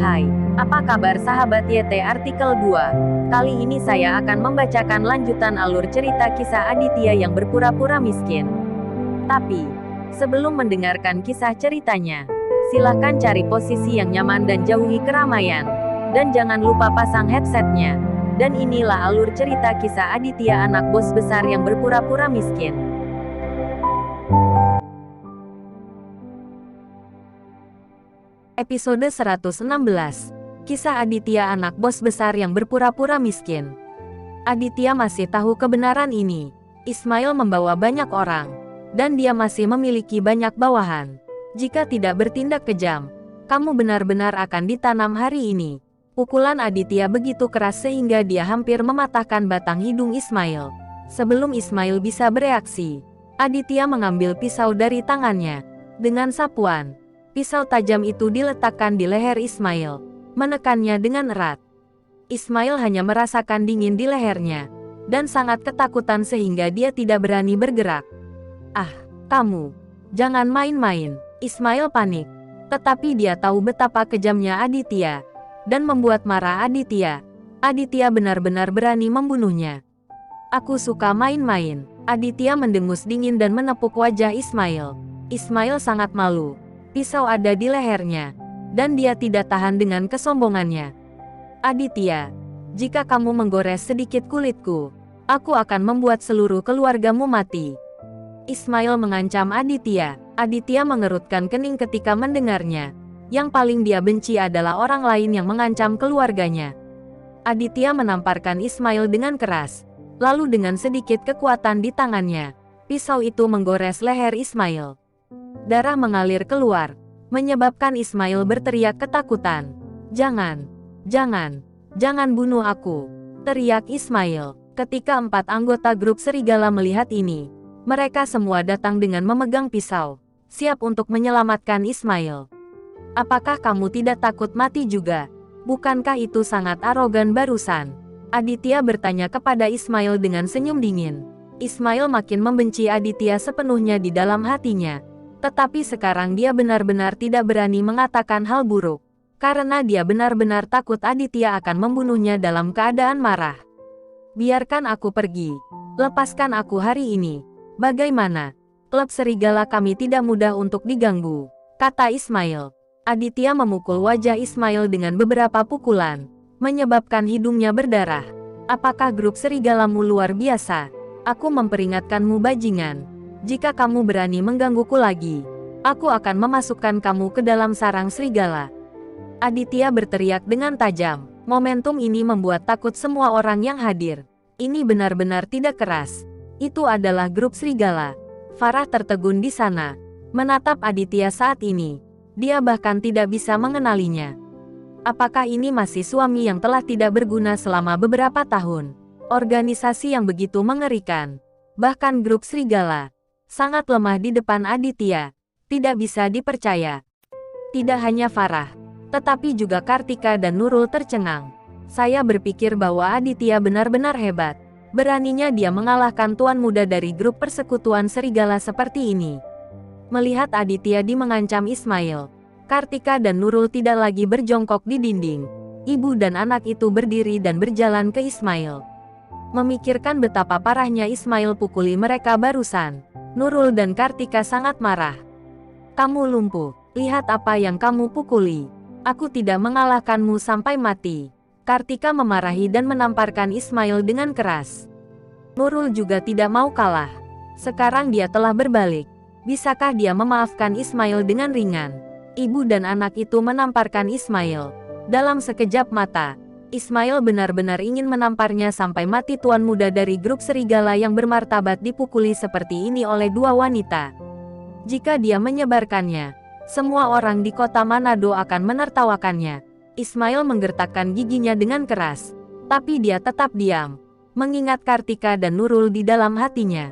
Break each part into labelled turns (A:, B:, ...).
A: Hai, apa kabar sahabat YT Artikel 2? Kali ini saya akan membacakan lanjutan alur cerita kisah Aditya yang berpura-pura miskin. Tapi, sebelum mendengarkan kisah ceritanya, silahkan cari posisi yang nyaman dan jauhi keramaian. Dan jangan lupa pasang headsetnya. Dan inilah alur cerita kisah Aditya, anak bos besar yang berpura-pura miskin. Episode 116. Kisah Aditya, anak bos besar yang berpura-pura miskin. Aditya masih tahu kebenaran ini. Ismail membawa banyak orang, dan dia masih memiliki banyak bawahan. Jika tidak bertindak kejam, kamu benar-benar akan ditanam hari ini. Pukulan Aditya begitu keras sehingga dia hampir mematahkan batang hidung Ismail. Sebelum Ismail bisa bereaksi, Aditya mengambil pisau dari tangannya. Dengan sapuan, pisau tajam itu diletakkan di leher Ismail, menekannya dengan erat. Ismail hanya merasakan dingin di lehernya, dan sangat ketakutan sehingga dia tidak berani bergerak. "Ah, kamu, jangan main-main." Ismail panik, tetapi dia tahu betapa kejamnya Aditya, dan membuat marah Aditya. Aditya benar-benar berani membunuhnya. "Aku suka main-main." Aditya mendengus dingin dan menepuk wajah Ismail. Ismail sangat malu. Pisau ada di lehernya, dan dia tidak tahan dengan kesombongannya. "Aditya, jika kamu menggores sedikit kulitku, aku akan membuat seluruh keluargamu mati." Ismail mengancam Aditya. Aditya mengerutkan kening ketika mendengarnya. Yang paling dia benci adalah orang lain yang mengancam keluarganya. Aditya menamparkan Ismail dengan keras, lalu dengan sedikit kekuatan di tangannya, pisau itu menggores leher Ismail. Darah mengalir keluar, menyebabkan Ismail berteriak ketakutan. "Jangan, jangan bunuh aku!" teriak Ismail. Ketika 4 anggota grup serigala melihat ini, mereka semua datang dengan memegang pisau, siap untuk menyelamatkan Ismail. "Apakah kamu tidak takut mati juga? Bukankah itu sangat arogan barusan?" Aditya bertanya kepada Ismail dengan senyum dingin. Ismail makin membenci Aditya sepenuhnya di dalam hatinya. Tetapi sekarang dia benar-benar tidak berani mengatakan hal buruk, karena dia benar-benar takut Aditya akan membunuhnya dalam keadaan marah. "Biarkan aku pergi. Lepaskan aku hari ini. Bagaimana? Klub serigala kami tidak mudah untuk diganggu," kata Ismail. Aditya memukul wajah Ismail dengan beberapa pukulan, menyebabkan hidungnya berdarah. "Apakah grup serigalamu luar biasa? Aku memperingatkanmu bajingan. Jika kamu berani menggangguku lagi, aku akan memasukkan kamu ke dalam sarang serigala." Aditya berteriak dengan tajam. Momentum ini membuat takut semua orang yang hadir. Ini benar-benar tidak keras. Itu adalah grup serigala. Farah tertegun di sana, menatap Aditya saat ini. Dia bahkan tidak bisa mengenalinya. Apakah ini masih suami yang telah tidak berguna selama beberapa tahun? Organisasi yang begitu mengerikan. Bahkan grup serigala sangat lemah di depan Aditya. Tidak bisa dipercaya. Tidak hanya Farah, tetapi juga Kartika dan Nurul tercengang. "Saya berpikir bahwa Aditya benar-benar hebat. Beraninya dia mengalahkan tuan muda dari grup persekutuan serigala seperti ini." Melihat Aditya mengancam Ismail, Kartika dan Nurul tidak lagi berjongkok di dinding. Ibu dan anak itu berdiri dan berjalan ke Ismail. Memikirkan betapa parahnya Ismail pukuli mereka barusan, Nurul dan Kartika sangat marah. "Kamu lumpuh. Lihat apa yang kamu pukuli. Aku tidak mengalahkanmu sampai mati." Kartika memarahi dan menamparkan Ismail dengan keras. Nurul juga tidak mau kalah. Sekarang dia telah berbalik. Bisakah dia memaafkan Ismail dengan ringan? Ibu dan anak itu menamparkan Ismail. Dalam sekejap mata, Ismail benar-benar ingin menamparnya sampai mati. Tuan muda dari grup serigala yang bermartabat dipukuli seperti ini oleh 2 wanita. Jika dia menyebarkannya, semua orang di kota Manado akan menertawakannya. Ismail menggertakkan giginya dengan keras, tapi dia tetap diam, mengingat Kartika dan Nurul di dalam hatinya.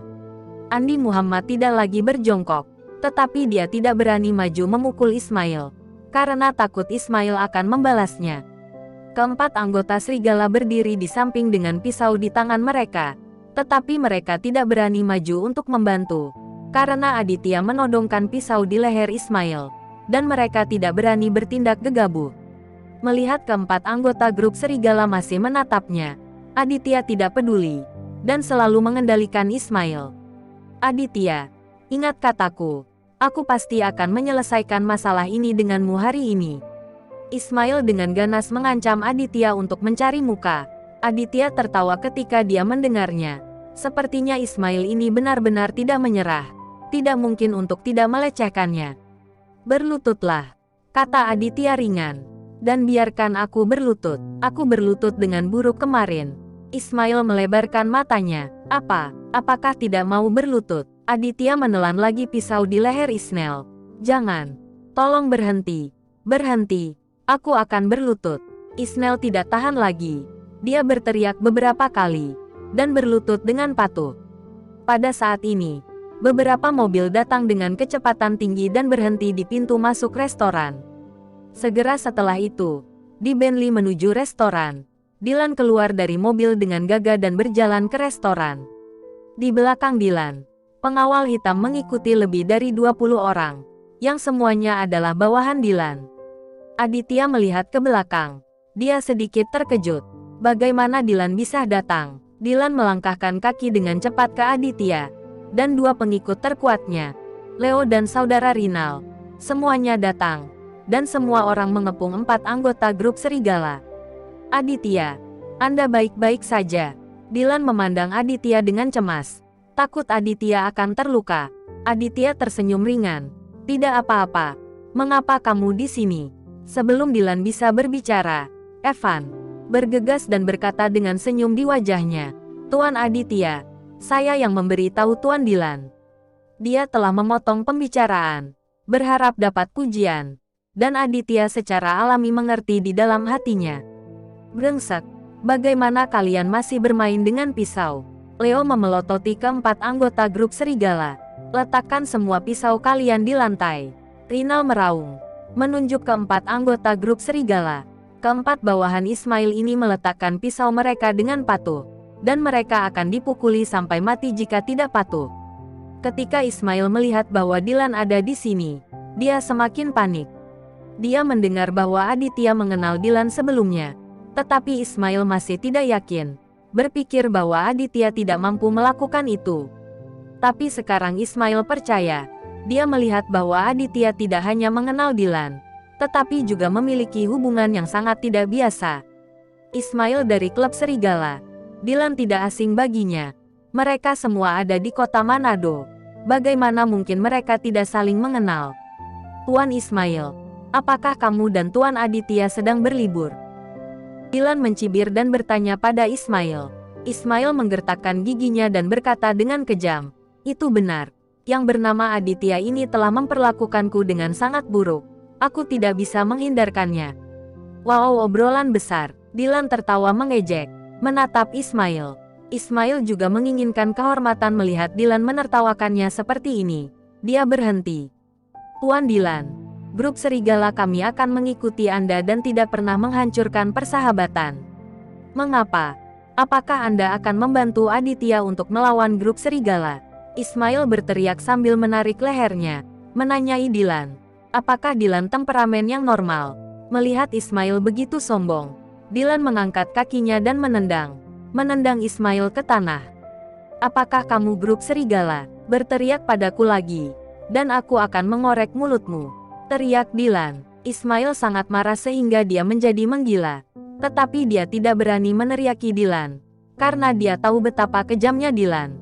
A: Andi Muhammad tidak lagi berjongkok, tetapi dia tidak berani maju memukul Ismail, karena takut Ismail akan membalasnya. Keempat anggota serigala berdiri di samping dengan pisau di tangan mereka, tetapi mereka tidak berani maju untuk membantu, karena Aditya menodongkan pisau di leher Ismail, dan mereka tidak berani bertindak gegabah. Melihat keempat anggota grup serigala masih menatapnya, Aditya tidak peduli, dan selalu mengendalikan Ismail. Aditya, ingat kataku, aku pasti akan menyelesaikan masalah ini denganmu hari ini. Ismail dengan ganas mengancam Aditya untuk mencari muka. Aditya tertawa ketika dia mendengarnya. Sepertinya Ismail ini benar-benar tidak menyerah. Tidak mungkin untuk tidak melecehkannya. Berlututlah, kata Aditya ringan. Dan biarkan aku berlutut. Aku berlutut dengan buruk kemarin. Ismail melebarkan matanya. Apakah tidak mau berlutut? Aditya menelan lagi pisau di leher Ismail. Jangan. Tolong berhenti. Berhenti. Aku akan berlutut. Ismail tidak tahan lagi. Dia berteriak beberapa kali. Dan berlutut dengan patuh. Pada saat ini, beberapa mobil datang dengan kecepatan tinggi dan berhenti di pintu masuk restoran. Segera setelah itu, di Bentley menuju restoran. Dylan keluar dari mobil dengan gagah dan berjalan ke restoran. Di belakang Dylan, pengawal hitam mengikuti lebih dari 20 orang, yang semuanya adalah bawahan Dylan. Aditya melihat ke belakang. Dia sedikit terkejut. Bagaimana Dylan bisa datang? Dylan melangkahkan kaki dengan cepat ke Aditya, dan dua pengikut terkuatnya, Leo dan saudara Rinal, semuanya datang. Dan semua orang mengepung 4 anggota grup serigala. Aditya, Anda baik-baik saja. Dylan memandang Aditya dengan cemas. Takut Aditya akan terluka. Aditya tersenyum ringan. Tidak apa-apa. Mengapa kamu di sini? Sebelum Dylan bisa berbicara, Evan bergegas dan berkata dengan senyum di wajahnya. Tuan Aditya, saya yang memberi tahu Tuan Dylan. Dia telah memotong pembicaraan, berharap dapat pujian. Dan Aditya secara alami mengerti di dalam hatinya. Brengsek, bagaimana kalian masih bermain dengan pisau? Leo memelototi keempat anggota grup serigala. Letakkan semua pisau kalian di lantai. Rinal meraung, menunjuk keempat anggota grup serigala. Keempat bawahan Ismail ini meletakkan pisau mereka dengan patuh. Dan mereka akan dipukuli sampai mati jika tidak patuh. Ketika Ismail melihat bahwa Dylan ada di sini, dia semakin panik. Dia mendengar bahwa Aditya mengenal Dylan sebelumnya. Tetapi Ismail masih tidak yakin. Berpikir bahwa Aditya tidak mampu melakukan itu. Tapi sekarang Ismail percaya. Dia melihat bahwa Aditya tidak hanya mengenal Dylan, tetapi juga memiliki hubungan yang sangat tidak biasa. Ismail dari klub serigala. Dylan tidak asing baginya. Mereka semua ada di kota Manado. Bagaimana mungkin mereka tidak saling mengenal? Tuan Ismail, apakah kamu dan Tuan Aditya sedang berlibur? Dylan mencibir dan bertanya pada Ismail. Ismail menggertakkan giginya dan berkata dengan kejam. Itu benar. Yang bernama Aditya ini telah memperlakukanku dengan sangat buruk. Aku tidak bisa menghindarkannya. Wow, obrolan besar. Dylan tertawa mengejek, menatap Ismail. Ismail juga menginginkan kehormatan melihat Dylan menertawakannya seperti ini. Dia berhenti. Tuan Dylan, grup serigala kami akan mengikuti Anda dan tidak pernah menghancurkan persahabatan. Mengapa? Apakah Anda akan membantu Aditya untuk melawan grup serigala? Ismail berteriak sambil menarik lehernya, menanyai Dylan. Apakah Dylan temperamen yang normal? Melihat Ismail begitu sombong, Dylan mengangkat kakinya dan menendang Ismail ke tanah. Apakah kamu grup serigala? Berteriak padaku lagi, dan aku akan mengorek mulutmu. Teriak Dylan. Ismail sangat marah sehingga dia menjadi menggila. Tetapi dia tidak berani meneriaki Dylan, karena dia tahu betapa kejamnya Dylan.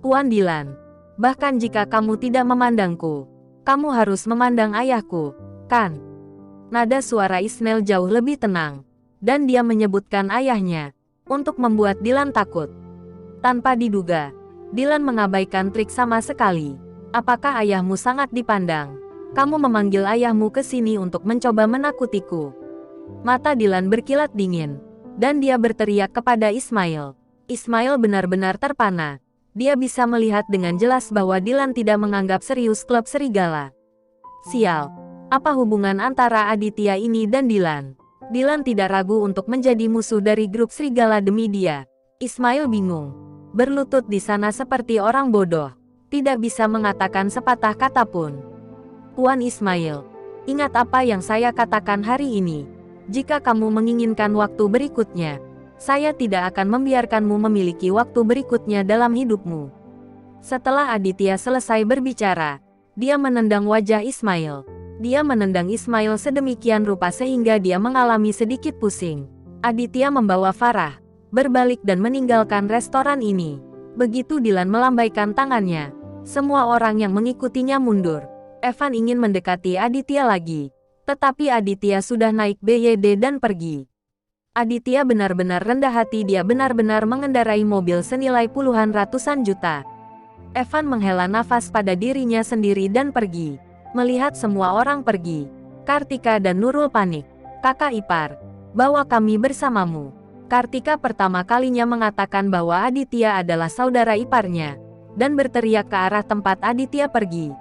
A: Tuan Dylan, bahkan jika kamu tidak memandangku, kamu harus memandang ayahku, kan? Nada suara Ismail jauh lebih tenang, dan dia menyebutkan ayahnya, untuk membuat Dylan takut. Tanpa diduga, Dylan mengabaikan trik sama sekali. Apakah ayahmu sangat dipandang? Kamu memanggil ayahmu ke sini untuk mencoba menakutiku. Mata Dylan berkilat dingin, dan dia berteriak kepada Ismail. Ismail benar-benar terpana. Dia bisa melihat dengan jelas bahwa Dylan tidak menganggap serius klub serigala. Sial, apa hubungan antara Aditya ini dan Dylan? Dylan tidak ragu untuk menjadi musuh dari grup serigala demi dia. Ismail bingung, berlutut di sana seperti orang bodoh, tidak bisa mengatakan sepatah kata pun. Tuan Ismail, ingat apa yang saya katakan hari ini. Jika kamu menginginkan waktu berikutnya, saya tidak akan membiarkanmu memiliki waktu berikutnya dalam hidupmu. Setelah Aditya selesai berbicara, dia menendang wajah Ismail. Dia menendang Ismail sedemikian rupa sehingga dia mengalami sedikit pusing. Aditya membawa Farah berbalik dan meninggalkan restoran ini. Begitu Dylan melambaikan tangannya, semua orang yang mengikutinya mundur. Evan ingin mendekati Aditya lagi, tetapi Aditya sudah naik BYD dan pergi. Aditya benar-benar rendah hati, dia benar-benar mengendarai mobil senilai puluhan ratusan juta. Evan menghela nafas pada dirinya sendiri dan pergi. Melihat semua orang pergi, Kartika dan Nurul panik. Kakak ipar, bawa kami bersamamu. Kartika pertama kalinya mengatakan bahwa Aditya adalah saudara iparnya, dan berteriak ke arah tempat Aditya pergi.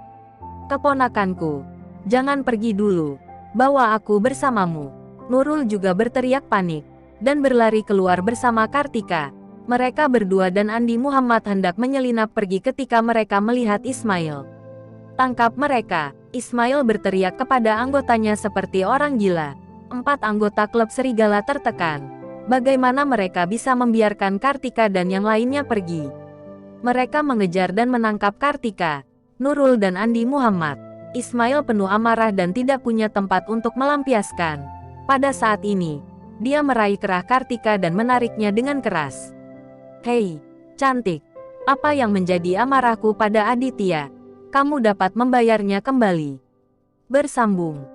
A: Keponakanku, jangan pergi dulu, bawa aku bersamamu. Nurul juga berteriak panik, dan berlari keluar bersama Kartika. Mereka berdua dan Andi Muhammad hendak menyelinap pergi ketika mereka melihat Ismail. Tangkap mereka, Ismail berteriak kepada anggotanya seperti orang gila. 4 anggota klub serigala tertekan. Bagaimana mereka bisa membiarkan Kartika dan yang lainnya pergi? Mereka mengejar dan menangkap Kartika, Nurul dan Andi Muhammad. Ismail penuh amarah dan tidak punya tempat untuk melampiaskan. Pada saat ini, dia meraih kerah Kartika dan menariknya dengan keras. Hei, cantik. Apa yang menjadi amarahku pada Aditya? Kamu dapat membayarnya kembali. Bersambung.